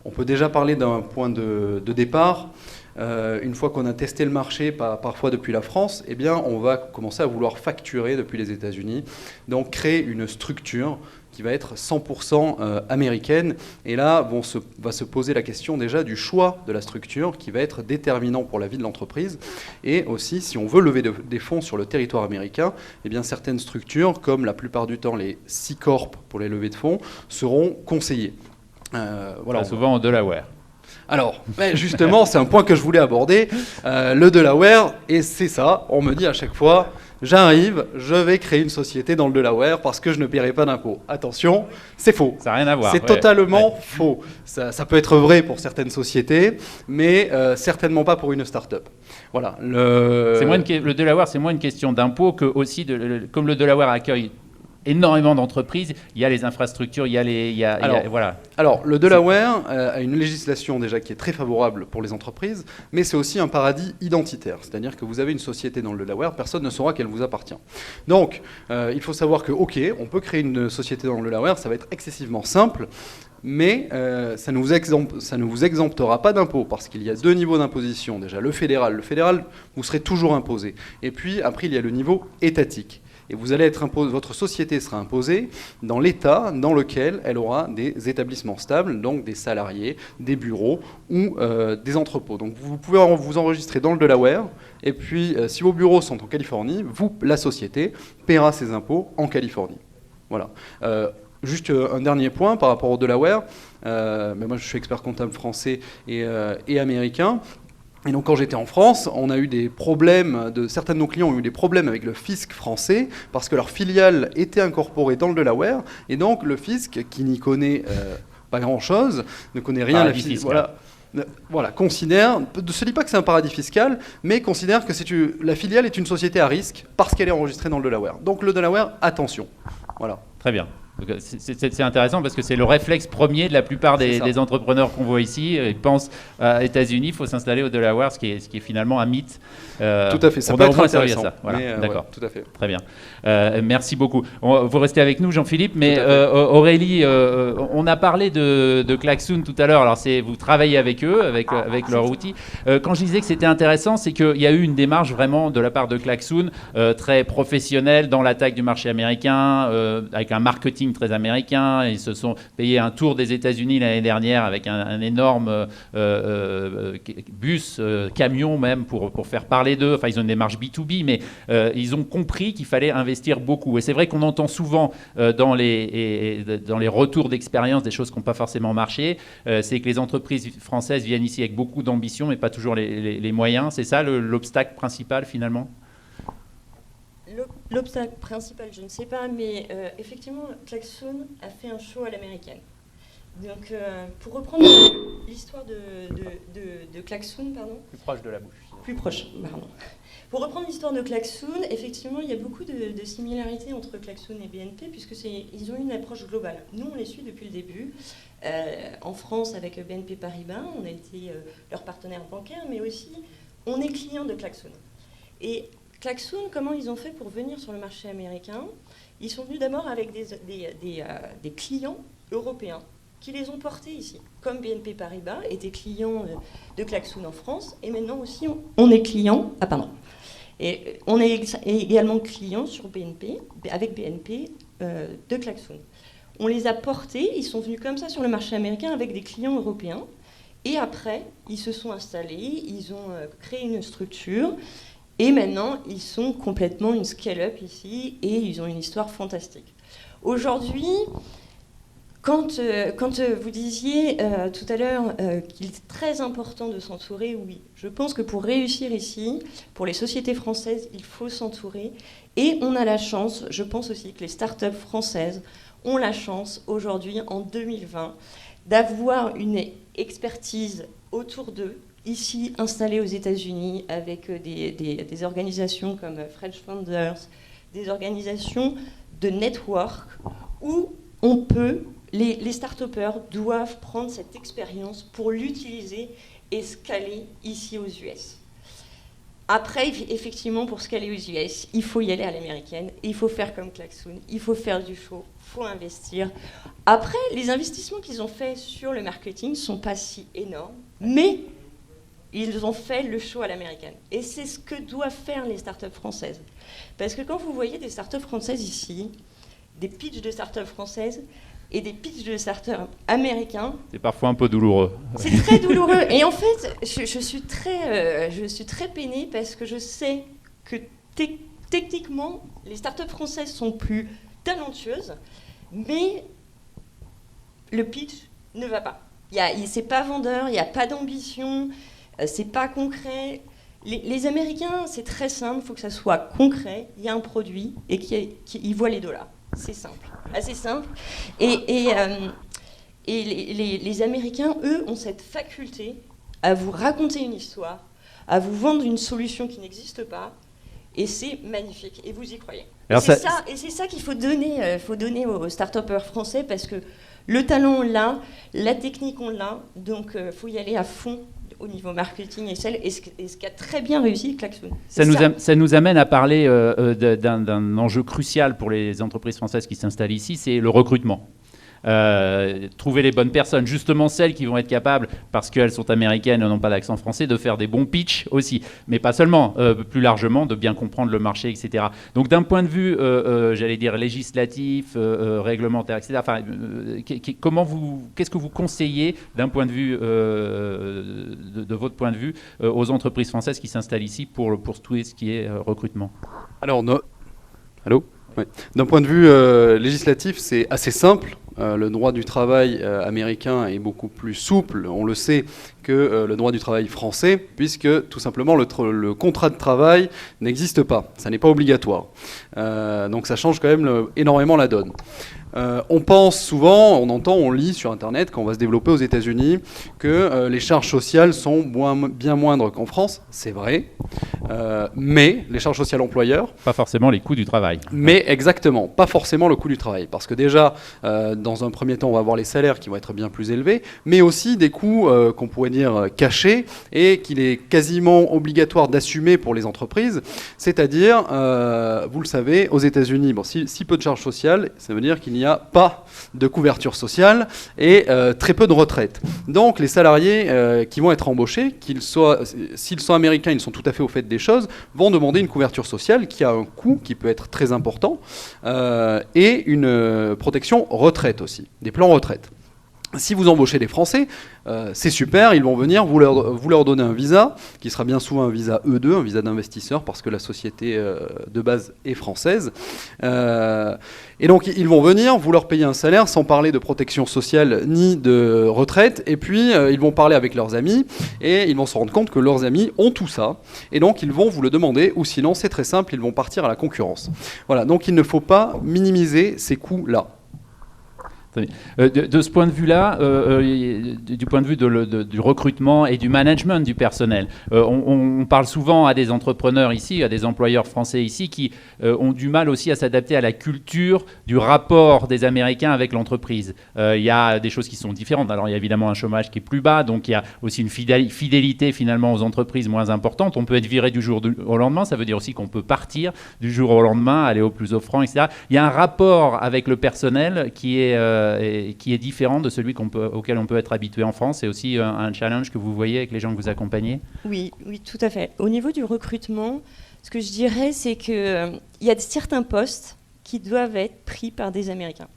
On peut déjà parler d'un point de départ. Une fois qu'on a testé le marché, parfois depuis la France, eh bien, on va commencer à vouloir facturer depuis les États-Unis. Donc créer une structure qui va être 100% américaine. Et là, va se poser la question déjà du choix de la structure qui va être déterminant pour la vie de l'entreprise. Et aussi, si on veut lever des fonds sur le territoire américain, eh bien, certaines structures, comme la plupart du temps les C-Corp pour les levées de fonds, seront conseillées. Voilà, souvent au Delaware. Alors, justement, c'est un point que je voulais aborder, le Delaware, et c'est ça, on me dit à chaque fois, j'arrive, je vais créer une société dans le Delaware parce que je ne paierai pas d'impôts. Attention, c'est faux. Ça n'a rien à voir. C'est totalement faux. Ça peut être vrai pour certaines sociétés, mais certainement pas pour une start-up. Voilà. Le Delaware, c'est moins une question d'impôts que aussi, comme le Delaware accueille énormément d'entreprises, il y a les infrastructures, voilà. Alors, le Delaware a une législation déjà qui est très favorable pour les entreprises, mais c'est aussi un paradis identitaire. C'est-à-dire que vous avez une société dans le Delaware, personne ne saura qu'elle vous appartient. Donc, il faut savoir que, OK, on peut créer une société dans le Delaware, ça va être excessivement simple, mais ça ne vous exemptera pas d'impôts, parce qu'il y a deux niveaux d'imposition. Déjà, le fédéral, vous serez toujours imposé. Et puis, après, il y a le niveau étatique. Et vous allez être votre société sera imposée dans l'État dans lequel elle aura des établissements stables, donc des salariés, des bureaux ou des entrepôts. Donc vous pouvez vous enregistrer dans le Delaware, et puis si vos bureaux sont en Californie, la société paiera ses impôts en Californie. Voilà. Juste un dernier point par rapport au Delaware. Mais moi je suis expert comptable français et américain. Et donc quand j'étais en France, on a eu des problèmes, certains de nos clients ont eu des problèmes avec le fisc français parce que leur filiale était incorporée dans le Delaware, et donc le fisc, qui n'y connaît pas grand-chose, ne connaît rien à la filiale, considère, ne se dit pas que c'est un paradis fiscal, mais considère que la filiale est une société à risque parce qu'elle est enregistrée dans le Delaware. Donc le Delaware, attention. Voilà. Très bien. C'est intéressant parce que c'est le réflexe premier de la plupart des entrepreneurs qu'on voit ici. Ils pensent aux États-Unis, il faut s'installer au Delaware, ce qui est finalement un mythe. Tout à fait, ça peut être intéressant. Ça. Voilà. D'accord. Ouais, tout à fait. Très bien. Merci beaucoup. Vous restez avec nous, Jean-Philippe, mais Aurélie, on a parlé de Klaxoon tout à l'heure. Alors vous travaillez avec eux, avec leur outil. Quand je disais que c'était intéressant, c'est qu'il y a eu une démarche vraiment de la part de Klaxoon très professionnelle dans l'attaque du marché américain, avec un marketing très américain. Ils se sont payés un tour des États-Unis l'année dernière avec un énorme bus, camion même, pour faire parler d'eux. Enfin, ils ont une démarche B2B, mais ils ont compris qu'il fallait investir beaucoup. Et c'est vrai qu'on entend souvent dans les retours d'expérience des choses qui n'ont pas forcément marché, c'est que les entreprises françaises viennent ici avec beaucoup d'ambition, mais pas toujours les moyens. C'est ça l'obstacle principal finalement ? L'obstacle principal, je ne sais pas, mais effectivement, Klaxoon a fait un show à l'américaine. Donc, pour reprendre l'histoire de Klaxoon, pardon. Plus proche de la bouche. Plus proche, pardon. Pour reprendre l'histoire de Klaxoon, effectivement, il y a beaucoup de similarités entre Klaxoon et BNP, puisqu'ils ont une approche globale. Nous, on les suit depuis le début. En France, avec BNP Paribas, on a été leur partenaire bancaire, mais aussi, on est client de Klaxoon. Et Klaxoon, comment ils ont fait pour venir sur le marché américain ? Ils sont venus d'abord avec des clients européens qui les ont portés ici. Comme BNP Paribas était client de Klaxoon en France, et maintenant aussi on est client... Ah pardon. Et on est également client avec BNP de Klaxoon. On les a portés, ils sont venus comme ça sur le marché américain avec des clients européens, et après, ils se sont installés, ils ont créé une structure. Et maintenant, ils sont complètement une scale-up ici et ils ont une histoire fantastique. Aujourd'hui, Quand vous disiez tout à l'heure qu'il est très important de s'entourer, oui. Je pense que pour réussir ici, pour les sociétés françaises, il faut s'entourer. Et on a la chance, je pense aussi que les startups françaises ont la chance aujourd'hui, en 2020, d'avoir une expertise autour d'eux, ici installée aux États-Unis, avec des organisations comme French Founders, des organisations de network, où on peut... Les start-upers doivent prendre cette expérience pour l'utiliser et scaler ici aux US. Après, effectivement, pour scaler aux US, il faut y aller à l'américaine, il faut faire comme Klaxoon, il faut faire du show, il faut investir. Après, les investissements qu'ils ont faits sur le marketing ne sont pas si énormes, mais ils ont fait le show à l'américaine. Et c'est ce que doivent faire les start-up françaises. Parce que quand vous voyez des start-up françaises ici, des pitchs de start-up françaises, et des pitchs de start-up américains. C'est parfois un peu douloureux. C'est très douloureux. Et en fait, je suis très peinée parce que je sais que techniquement, les start-up françaises sont plus talentueuses, mais le pitch ne va pas. C'est pas vendeur, il n'y a pas d'ambition, c'est pas concret. Les Américains, c'est très simple, il faut que ça soit concret, il y a un produit et qu'ils voient les dollars. C'est simple, assez simple. Et les Américains, eux, ont cette faculté à vous raconter une histoire, à vous vendre une solution qui n'existe pas, et c'est magnifique, et vous y croyez. Et c'est ça qu'il faut donner aux start-upers français, parce que le talent, on l'a, la technique, on l'a, donc il faut y aller à fond au niveau marketing et ce qui a très bien réussi Klaxoon. Ça nous amène à parler d'un enjeu crucial pour les entreprises françaises qui s'installent ici, c'est le recrutement. Trouver les bonnes personnes, justement celles qui vont être capables, parce qu'elles sont américaines et n'ont pas d'accent français, de faire des bons pitchs aussi, mais pas seulement, plus largement, de bien comprendre le marché, etc. Donc d'un point de vue, j'allais dire législatif, réglementaire, etc. Enfin, qu'est-ce que vous conseillez d'un point de vue, de votre point de vue, aux entreprises françaises qui s'installent ici pour tout ce qui est recrutement? Alors, allô? Oui. D'un point de vue législatif, c'est assez simple. Le droit du travail américain est beaucoup plus souple, on le sait, que le droit du travail français, puisque tout simplement le contrat de travail n'existe pas, ça n'est pas obligatoire. Donc ça change quand même énormément la donne. On pense souvent, on lit sur Internet, quand on va se développer aux États-Unis, que les charges sociales sont bien moindres qu'en France. C'est vrai. Mais les charges sociales employeurs... Pas forcément les coûts du travail. Mais exactement, pas forcément le coût du travail. Parce que déjà, dans un premier temps, on va avoir les salaires qui vont être bien plus élevés, mais aussi des coûts qu'on pourrait dire cachés et qu'il est quasiment obligatoire d'assumer pour les entreprises. C'est-à-dire, vous le savez, aux États-Unis, si peu de charges sociales, ça veut dire qu'il n'y a pas de couverture sociale et très peu de retraite. Donc les salariés qui vont être embauchés, s'ils sont américains, ils sont tout à fait au fait des choses, vont demander une couverture sociale qui a un coût qui peut être très important et une protection retraite aussi, des plans retraite. Si vous embauchez des Français, c'est super, ils vont venir, vous leur donnez un visa, qui sera bien souvent un visa E2, un visa d'investisseur, parce que la société de base est française. Et donc ils vont venir, vous leur payez un salaire sans parler de protection sociale ni de retraite, et puis ils vont parler avec leurs amis, et ils vont se rendre compte que leurs amis ont tout ça, et donc ils vont vous le demander, ou sinon c'est très simple, ils vont partir à la concurrence. Voilà, donc il ne faut pas minimiser ces coûts-là. De ce point de vue-là, du point de vue du recrutement et du management du personnel, on parle souvent à des entrepreneurs ici, à des employeurs français ici, qui ont du mal aussi à s'adapter à la culture du rapport des Américains avec l'entreprise. Il y a des choses qui sont différentes. Alors il y a évidemment un chômage qui est plus bas, donc il y a aussi une fidélité finalement aux entreprises moins importante. On peut être viré du jour au lendemain, ça veut dire aussi qu'on peut partir du jour au lendemain, aller au plus offrant, etc. Il y a un rapport avec le personnel qui est différent de celui auquel on peut être habitué en France. C'est aussi un challenge que vous voyez avec les gens que vous accompagnez? Oui, tout à fait. Au niveau du recrutement, ce que je dirais, c'est qu'il y a certains postes qui doivent être pris par des Américains.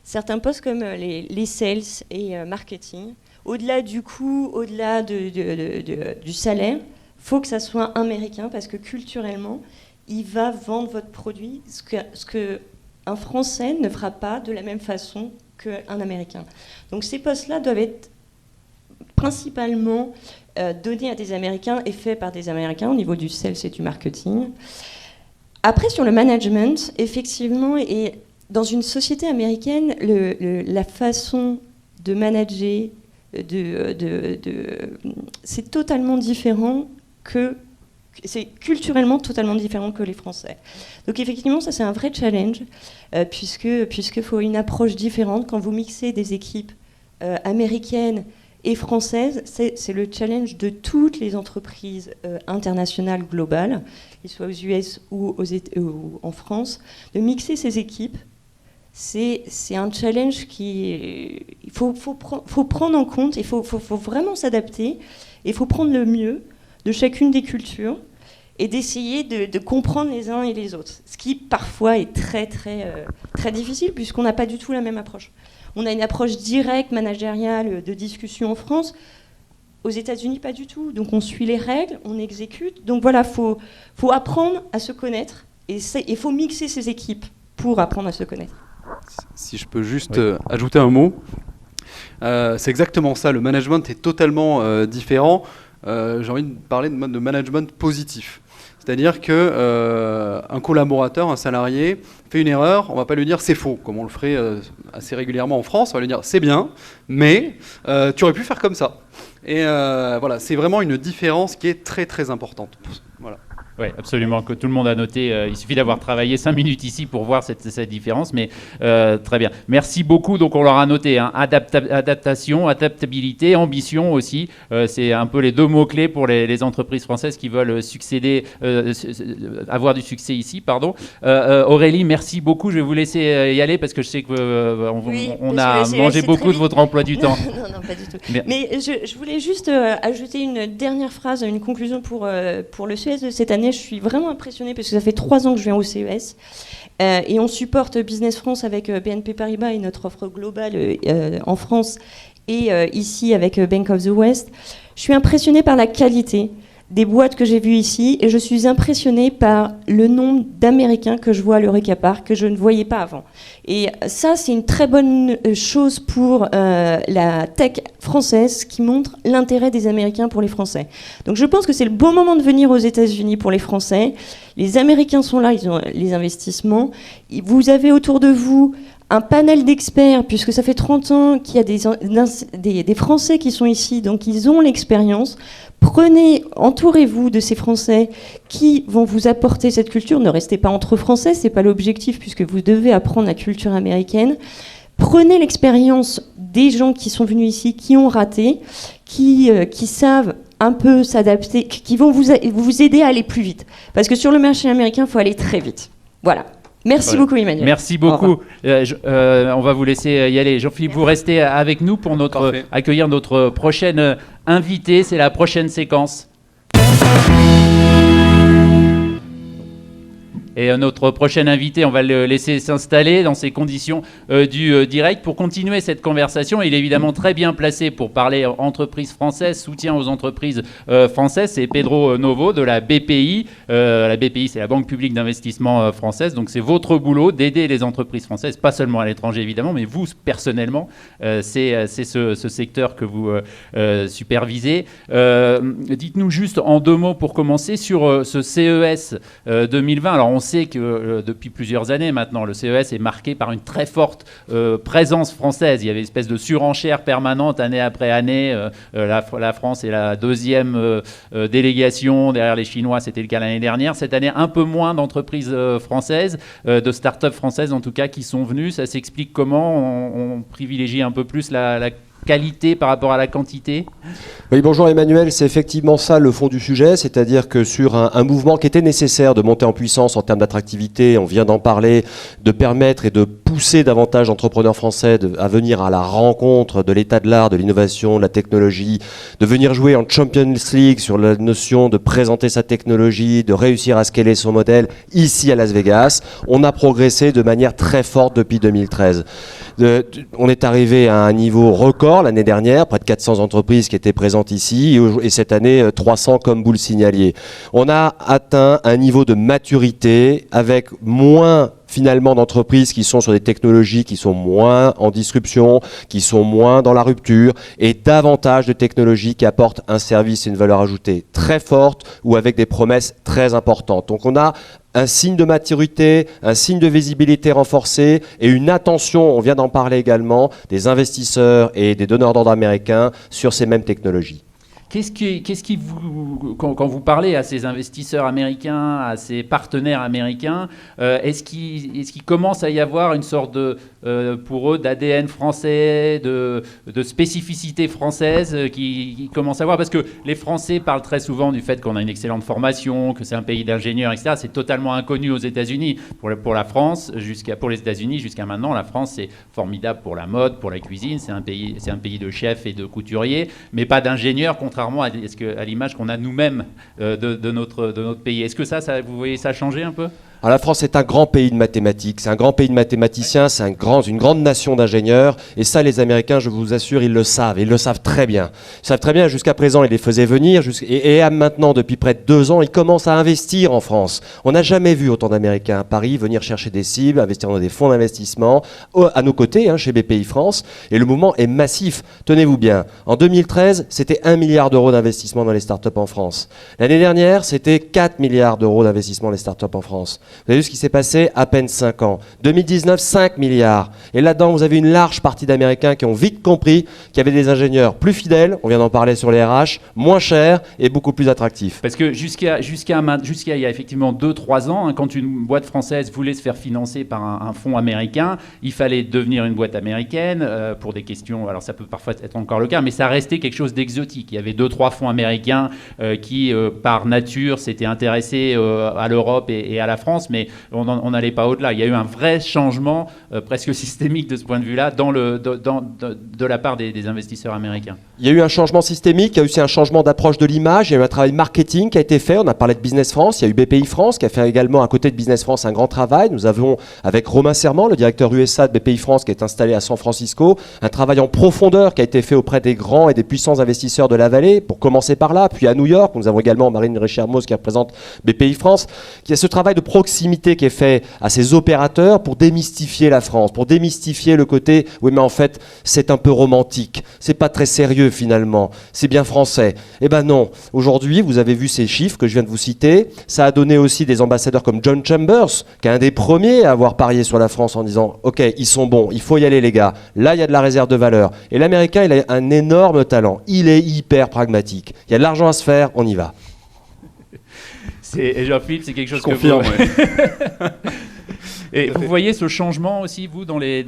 Certains postes comme les sales et marketing, au-delà du coût, au-delà du salaire, il faut que ça soit américain parce que culturellement, il va vendre votre produit, ce que un Français ne fera pas de la même façon qu'un Américain. Donc ces postes-là doivent être principalement donnés à des Américains et faits par des Américains au niveau du sales et du marketing. Après, sur le management, effectivement, et dans une société américaine, la façon de manager, c'est totalement différent c'est culturellement totalement différent que les Français. Donc effectivement, ça c'est un vrai challenge, puisque faut une approche différente quand vous mixez des équipes américaines et françaises. C'est le challenge de toutes les entreprises internationales globales, qu'ils soient aux US ou en France, de mixer ces équipes. C'est un challenge il faut prendre en compte, il faut vraiment s'adapter, il faut prendre le mieux de chacune des cultures et d'essayer de comprendre les uns et les autres. Ce qui parfois est très, très, très difficile puisqu'on n'a pas du tout la même approche. On a une approche directe, managériale, de discussion en France. Aux États-Unis, pas du tout. Donc on suit les règles, on exécute. Donc voilà, faut apprendre à se connaître et il faut mixer ces équipes pour apprendre à se connaître. Si je peux juste ajouter un mot, c'est exactement ça. Le management est totalement différent. J'ai envie de parler de management positif. C'est-à-dire qu'un collaborateur, un salarié, fait une erreur, on ne va pas lui dire c'est faux, comme on le ferait assez régulièrement en France. On va lui dire c'est bien, mais tu aurais pu faire comme ça. Et voilà, c'est vraiment une différence qui est très très importante. Voilà. Oui, absolument, que tout le monde a noté. Il suffit d'avoir travaillé 5 minutes ici pour voir cette différence, mais très bien. Merci beaucoup. Donc on leur a noté adaptation, adaptabilité, ambition aussi. C'est un peu les deux mots-clés pour les entreprises françaises qui veulent avoir du succès ici. Pardon. Aurélie, merci beaucoup. Je vais vous laisser y aller parce que je sais qu'on a mangé beaucoup de votre emploi du temps. Non, pas du tout. Mais je voulais juste ajouter une dernière phrase, une conclusion pour le CES de cette année. Je suis vraiment impressionnée parce que ça fait 3 ans que je viens au CES et on supporte Business France avec BNP Paribas et notre offre globale en France et ici avec Bank of the West. Je suis impressionnée par la qualité des boîtes que j'ai vues ici et je suis impressionnée par le nombre d'Américains que je vois à l'Eureka Park que je ne voyais pas avant. Et ça, c'est une très bonne chose pour la tech française qui montre l'intérêt des Américains pour les Français. Donc je pense que c'est le bon moment de venir aux États-Unis pour les Français. Les Américains sont là, ils ont les investissements. Vous avez autour de vous un panel d'experts, puisque ça fait 30 ans qu'il y a des Français qui sont ici, donc ils ont l'expérience. Entourez-vous de ces Français qui vont vous apporter cette culture. Ne restez pas entre Français, c'est pas l'objectif, puisque vous devez apprendre la culture américaine. Prenez l'expérience des gens qui sont venus ici, qui ont raté, qui savent un peu s'adapter, qui vont vous aider à aller plus vite. Parce que sur le marché américain, il faut aller très vite. Voilà. Merci beaucoup, Emmanuel. Merci beaucoup. On va vous laisser y aller. Jean-Philippe, vous restez avec nous pour accueillir notre prochaine invité. C'est la prochaine séquence. Et notre prochain invité, on va le laisser s'installer dans ces conditions du direct. Pour continuer cette conversation, il est évidemment très bien placé pour parler entreprises françaises, soutien aux entreprises françaises. C'est Pedro Novo de la BPI. La BPI, c'est la Banque publique d'investissement française. Donc c'est votre boulot d'aider les entreprises françaises, pas seulement à l'étranger évidemment, mais vous personnellement, c'est ce secteur que vous supervisez. Dites-nous juste en 2 mots pour commencer sur ce CES 2020. Alors on sait que depuis plusieurs années maintenant, le CES est marqué par une très forte présence française. Il y avait une espèce de surenchère permanente année après année. La France est la 2e délégation derrière les Chinois, c'était le cas l'année dernière. Cette année, un peu moins d'entreprises françaises, de start-up françaises en tout cas, qui sont venues. Ça s'explique comment on privilégie un peu plus la qualité par rapport à la quantité? Oui, bonjour Emmanuel, c'est effectivement ça le fond du sujet, c'est-à-dire que sur un mouvement qui était nécessaire de monter en puissance en termes d'attractivité, on vient d'en parler, de permettre et de pousser davantage d'entrepreneurs français à venir à la rencontre de l'état de l'art, de l'innovation, de la technologie, de venir jouer en Champions League sur la notion de présenter sa technologie, de réussir à scaler son modèle ici à Las Vegas. On a progressé de manière très forte depuis 2013. On est arrivé à un niveau record l'année dernière, près de 400 entreprises qui étaient présentes ici, et cette année 300 comme vous le signaliez. On a atteint un niveau de maturité avec moins finalement d'entreprises qui sont sur des technologies qui sont moins en disruption, qui sont moins dans la rupture, et davantage de technologies qui apportent un service et une valeur ajoutée très forte ou avec des promesses très importantes. Donc on a un signe de maturité, un signe de visibilité renforcée et une attention, on vient d'en parler également, des investisseurs et des donneurs d'ordre américains sur ces mêmes technologies. Qu'est-ce qui vous, quand vous parlez à ces investisseurs américains, à ces partenaires américains, est-ce qu'il commence à y avoir une sorte de, pour eux, d'ADN français, de spécificité française qui commence à voir? Parce que les Français parlent très souvent du fait qu'on a une excellente formation, que c'est un pays d'ingénieurs, etc. C'est totalement inconnu aux États-Unis. Pour la France, pour les États-Unis, jusqu'à maintenant, la France, c'est formidable pour la mode, pour la cuisine. C'est un pays de chefs et de couturiers, mais pas d'ingénieurs, contrairement à l'image qu'on a nous-mêmes de notre pays. Est-ce que ça, vous voyez ça changer un peu? Alors la France est un grand pays de mathématiques, c'est un grand pays de mathématiciens, c'est une grande nation d'ingénieurs, et ça les Américains, je vous assure, ils le savent très bien. Ils savent très bien, jusqu'à présent, ils les faisaient venir, et maintenant, depuis près de 2 ans, ils commencent à investir en France. On n'a jamais vu autant d'Américains à Paris venir chercher des cibles, investir dans des fonds d'investissement, à nos côtés, chez BPI France, et le mouvement est massif. Tenez-vous bien, en 2013, c'était 1 milliard d'euros d'investissement dans les startups en France. L'année dernière, c'était 4 milliards d'euros d'investissement dans les startups en France. Vous avez vu ce qui s'est passé à peine 5 ans. 2019, 5 milliards. Et là-dedans, vous avez une large partie d'Américains qui ont vite compris qu'il y avait des ingénieurs plus fidèles, on vient d'en parler sur les RH, moins chers et beaucoup plus attractifs. Parce que jusqu'à il y a effectivement 2-3 ans, quand une boîte française voulait se faire financer par un fonds américain, il fallait devenir une boîte américaine pour des questions, alors ça peut parfois être encore le cas, mais ça restait quelque chose d'exotique. Il y avait 2-3 fonds américains qui, par nature, s'étaient intéressés à l'Europe et à la France, mais on n'allait pas au-delà. Il y a eu un vrai changement presque systémique de ce point de vue-là de la part des investisseurs américains. Il y a eu un changement systémique, il y a aussi un changement d'approche de l'image, il y a eu un travail marketing qui a été fait, on a parlé de Business France, il y a eu BPI France qui a fait également à côté de Business France un grand travail. Nous avons, avec Romain Serment, le directeur USA de BPI France qui est installé à San Francisco, un travail en profondeur qui a été fait auprès des grands et des puissants investisseurs de la vallée, pour commencer par là, puis à New York, nous avons également Marine Richer-Mos qui représente BPI France, qui a ce travail de proximité qui est fait à ces opérateurs pour démystifier la France, pour démystifier le côté, oui mais en fait c'est un peu romantique, c'est pas très sérieux finalement, c'est bien français. Eh ben non, aujourd'hui vous avez vu ces chiffres que je viens de vous citer, ça a donné aussi des ambassadeurs comme John Chambers, qui est un des premiers à avoir parié sur la France en disant ok ils sont bons, il faut y aller les gars, là il y a de la réserve de valeur. Et l'Américain il a un énorme talent, il est hyper pragmatique, il y a de l'argent à se faire, on y va. Et Jean-Philippe, c'est quelque chose je confirme, Et vous voyez ce changement aussi, vous, dans les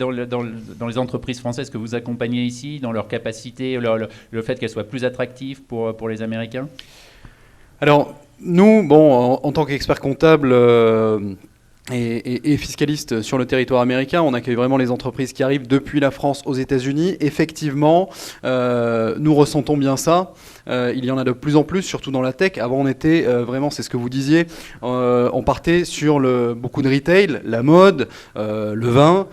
entreprises françaises que vous accompagnez ici, dans leur capacité, le fait qu'elles soient plus attractives pour les Américains? Alors, nous, en tant qu'experts comptables et fiscalistes sur le territoire américain, on accueille vraiment les entreprises qui arrivent depuis la France aux États-Unis. Effectivement, nous ressentons bien ça. Il y en a de plus en plus, surtout dans la tech. Avant, on était vraiment, c'est ce que vous disiez, on partait sur beaucoup de retail, la mode, le vin.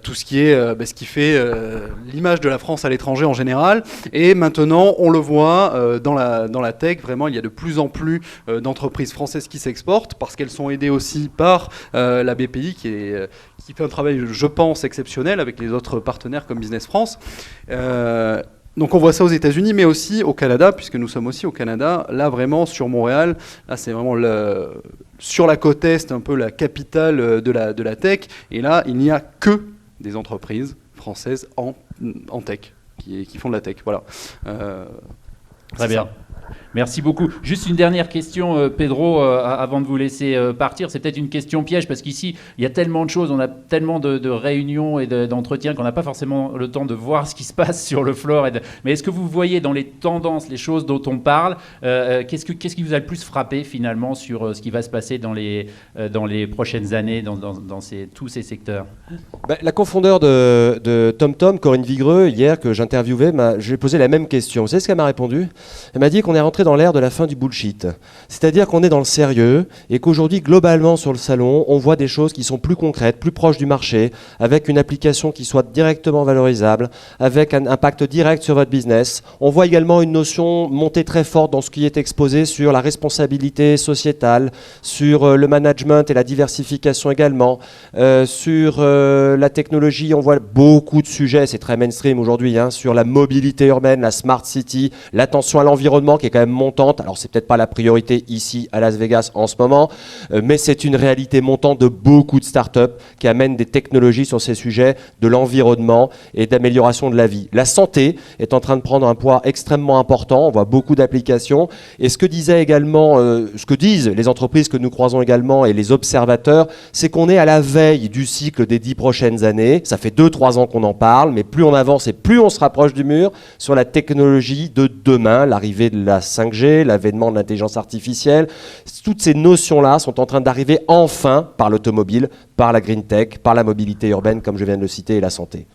Tout ce qui est ce qui fait l'image de la France à l'étranger en général. Et maintenant, on le voit dans la tech, vraiment, il y a de plus en plus d'entreprises françaises qui s'exportent parce qu'elles sont aidées aussi par la BPI qui fait un travail, je pense, exceptionnel avec les autres partenaires comme Business France. Donc on voit ça aux États-Unis, mais aussi au Canada, puisque nous sommes aussi au Canada. Là, vraiment, sur Montréal, là, c'est vraiment sur la côte Est, un peu la capitale de la tech. Et là, il n'y a que des entreprises françaises en tech, qui font de la tech. Voilà. Très bien. Merci beaucoup. Juste une dernière question, Pedro, avant de vous laisser partir. C'est peut-être une question piège, parce qu'ici, il y a tellement de choses, on a tellement de réunions et d'entretiens qu'on n'a pas forcément le temps de voir ce qui se passe sur le floor. Mais est-ce que vous voyez dans les tendances, les choses dont on parle, qu'est-ce qui vous a le plus frappé finalement sur ce qui va se passer dans les prochaines années dans tous ces secteurs? La cofondeur de TomTom, Corinne Vigreux, hier que j'interviewais, je lui ai posé la même question. Vous savez ce qu'elle m'a répondu? Elle m'a dit qu'on est rentré dans l'ère de la fin du bullshit. C'est-à-dire qu'on est dans le sérieux et qu'aujourd'hui, globalement, sur le salon, on voit des choses qui sont plus concrètes, plus proches du marché, avec une application qui soit directement valorisable, avec un impact direct sur votre business. On voit également une notion montée très forte dans ce qui est exposé sur la responsabilité sociétale, sur le management et la diversification également, sur la technologie. On voit beaucoup de sujets, c'est très mainstream aujourd'hui, hein, sur la mobilité urbaine, la smart city, l'attention à l'environnement qui est quand même montante. Alors c'est peut-être pas la priorité ici à Las Vegas en ce moment, mais c'est une réalité montante de beaucoup de startups qui amènent des technologies sur ces sujets de l'environnement et d'amélioration de la vie. La santé est en train de prendre un poids extrêmement important. On voit beaucoup d'applications. Et ce que disait également, ce que disent les entreprises que nous croisons également et les observateurs, c'est qu'on est à la veille du cycle des 10 prochaines années. Ça fait 2-3 ans qu'on en parle, mais plus on avance et plus on se rapproche du mur sur la technologie de demain, l'arrivée de la 5G, l'avènement de l'intelligence artificielle. Toutes ces notions-là sont en train d'arriver enfin par l'automobile, par la green tech, par la mobilité urbaine, comme je viens de le citer, et la santé.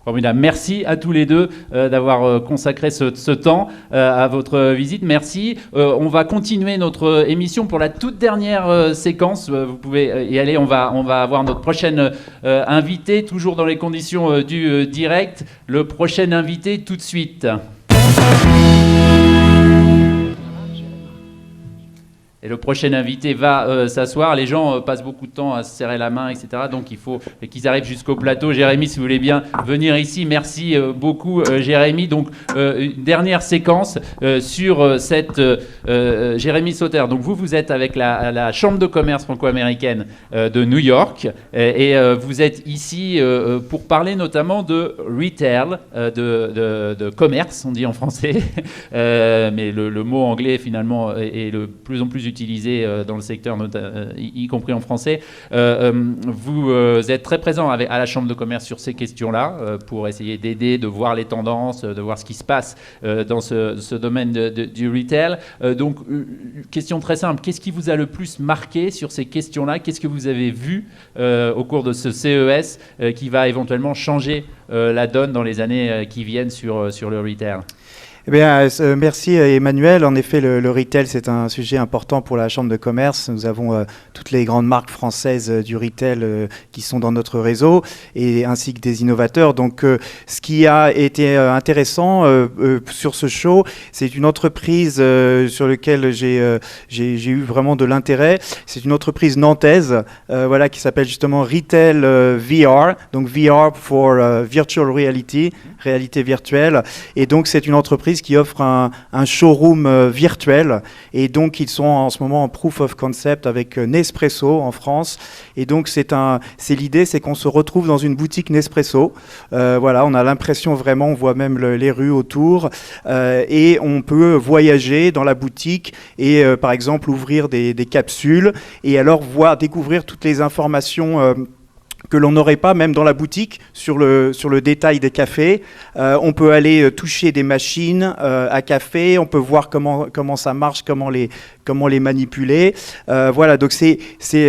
Formidable. Merci à tous les deux d'avoir consacré ce temps à votre visite. Merci. On va continuer notre émission pour la toute dernière séquence. Vous pouvez y aller. On va avoir notre prochaine invité, toujours dans les conditions du direct. Le prochain invité tout de suite. Et le prochain invité va s'asseoir. Les gens passent beaucoup de temps à se serrer la main, etc. Donc il faut qu'ils arrivent jusqu'au plateau. Jérémy, si vous voulez bien venir ici. Merci beaucoup, Jérémy. Donc une dernière séquence sur cette Jérémy Sauter. Donc vous êtes avec la Chambre de commerce franco-américaine de New York et vous êtes ici pour parler notamment de retail, de commerce, on dit en français. Mais le mot anglais finalement est de plus en plus utilisé dans le secteur, y compris en français. Vous êtes très présent à la Chambre de commerce sur ces questions-là pour essayer d'aider, de voir les tendances, de voir ce qui se passe dans ce domaine du retail. Donc, question très simple. Qu'est-ce qui vous a le plus marqué sur ces questions-là? Qu'est-ce que vous avez vu au cours de ce CES qui va éventuellement changer la donne dans les années qui viennent sur le retail? Eh bien, merci Emmanuel. En effet, le retail, c'est un sujet important pour la Chambre de commerce. Nous avons toutes les grandes marques françaises du retail qui sont dans notre réseau, et ainsi que des innovateurs. Donc, ce qui a été intéressant sur ce show, c'est une entreprise sur laquelle j'ai eu vraiment de l'intérêt. C'est une entreprise nantaise voilà, qui s'appelle justement Retail VR, donc VR for Virtual Reality, réalité virtuelle. Et donc, c'est une entreprise qui offre un showroom virtuel, et donc ils sont en ce moment en proof of concept avec Nespresso en France, et donc c'est l'idée, c'est qu'on se retrouve dans une boutique Nespresso, voilà, on a l'impression vraiment, on voit même les rues autour, et on peut voyager dans la boutique et par exemple ouvrir des capsules et alors découvrir toutes les informations que l'on n'aurait pas même dans la boutique sur le détail des cafés. On peut aller toucher des machines à café, on peut voir comment ça marche, comment les manipuler. Voilà, donc c'est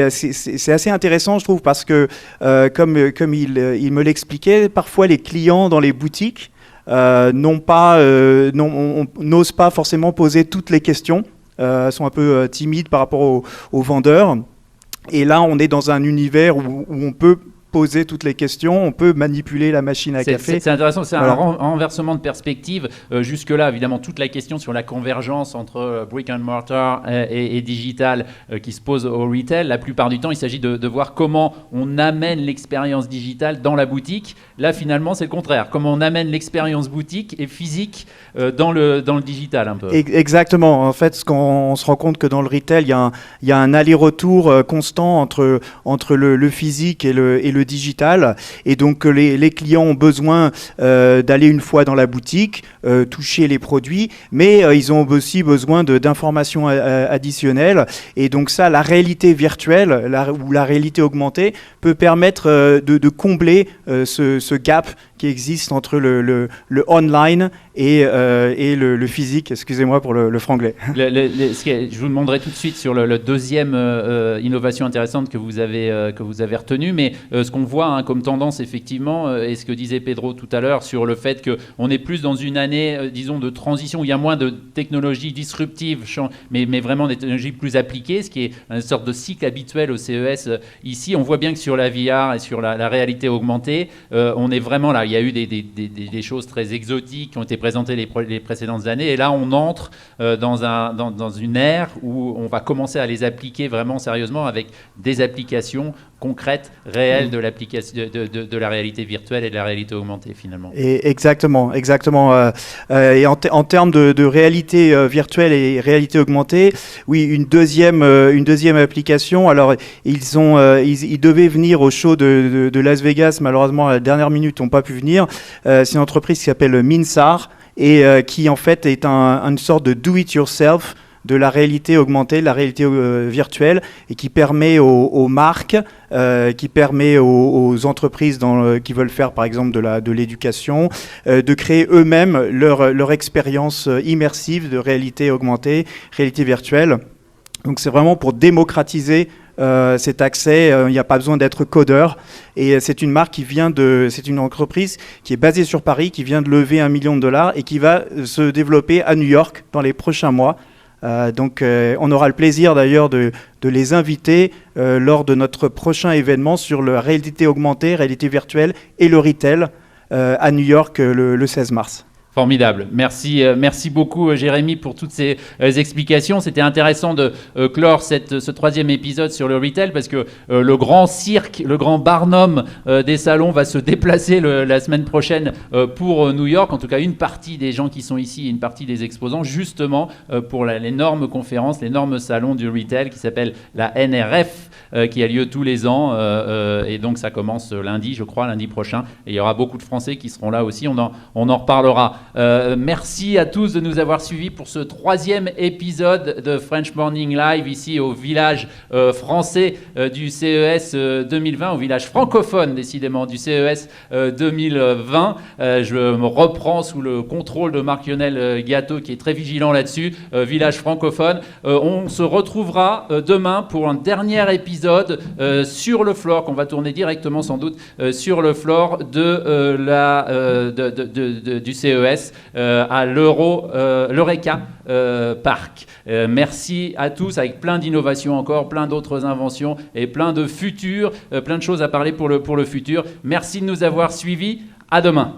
assez intéressant, je trouve, parce que comme il me l'expliquait, parfois les clients dans les boutiques n'osent pas forcément poser toutes les questions, sont un peu timides par rapport aux vendeurs. Et là, on est dans un univers où on peut poser toutes les questions, on peut manipuler la machine à café. C'est intéressant, c'est voilà. Un renversement de perspective. Jusque-là, évidemment, toute la question sur la convergence entre brick and mortar et digital qui se pose au retail, la plupart du temps, il s'agit de voir comment on amène l'expérience digitale dans la boutique. Là, finalement, c'est le contraire. Comment on amène l'expérience boutique et physique dans le digital un peu. Exactement. En fait, on se rend compte que dans le retail, il y a un aller-retour constant entre le physique et le digital, et donc les clients ont besoin d'aller une fois dans la boutique, toucher les produits, mais ils ont aussi besoin d'informations additionnelles, et donc ça, la réalité virtuelle ou la réalité augmentée peut permettre de combler ce gap qui existe entre le online et le physique. Excusez-moi pour le franglais. Je vous demanderai tout de suite sur le deuxième innovation intéressante que vous avez retenue, mais ce qu'on voit comme tendance effectivement, et ce que disait Pedro tout à l'heure sur le fait qu'on est plus dans une année, disons, de transition où il y a moins de technologies disruptives, mais vraiment des technologies plus appliquées, ce qui est une sorte de cycle habituel au CES ici. On voit bien que sur la VR et sur la réalité augmentée, on est vraiment là. Il y a eu des choses très exotiques qui ont été présentées les précédentes années, et là on entre dans une ère où on va commencer à les appliquer vraiment sérieusement avec des applications concrètes, réelles de la réalité virtuelle et de la réalité augmentée finalement. Et exactement. Et en termes de réalité virtuelle et réalité augmentée, oui, une deuxième application. Alors ils devaient venir au show de Las Vegas, malheureusement à la dernière minute, n'ont pas pu venir. C'est une entreprise qui s'appelle Minsar et qui en fait est une sorte de do-it-yourself de la réalité augmentée, de la réalité virtuelle, et qui permet aux marques, qui permet aux entreprises qui veulent faire par exemple de l'éducation, de créer eux-mêmes leur expérience immersive de réalité augmentée, réalité virtuelle. Donc c'est vraiment pour démocratiser cet accès. Il n'y a pas besoin d'être codeur, et c'est une marque c'est une entreprise qui est basée sur Paris, qui vient de lever $1 million et qui va se développer à New York dans les prochains mois. Donc on aura le plaisir d'ailleurs de les inviter lors de notre prochain événement sur la réalité augmentée, réalité virtuelle et le retail à New York le 16 mars. Formidable. Merci beaucoup Jérémy pour toutes ces explications. C'était intéressant de clore ce troisième épisode sur le retail parce que le grand cirque, le grand Barnum des salons va se déplacer la semaine prochaine pour New York. En tout cas, une partie des gens qui sont ici et une partie des exposants justement pour l'énorme conférence, l'énorme salon du retail qui s'appelle la NRF qui a lieu tous les ans et donc ça commence lundi, je crois, lundi prochain. Et il y aura beaucoup de Français qui seront là aussi. On en reparlera. Merci à tous de nous avoir suivis pour ce troisième épisode de French Morning Live ici au village français du CES 2020, au village francophone décidément du CES 2020. Je me reprends sous le contrôle de Marc-Lionel Gâteau qui est très vigilant là-dessus, village francophone. On se retrouvera demain pour un dernier épisode sur le floor qu'on va tourner directement sans doute sur le floor du CES à l'Eureka Park. Merci à tous, avec plein d'innovations encore, plein d'autres inventions et plein de futurs, plein de choses à parler pour le futur. Merci de nous avoir suivis. À demain.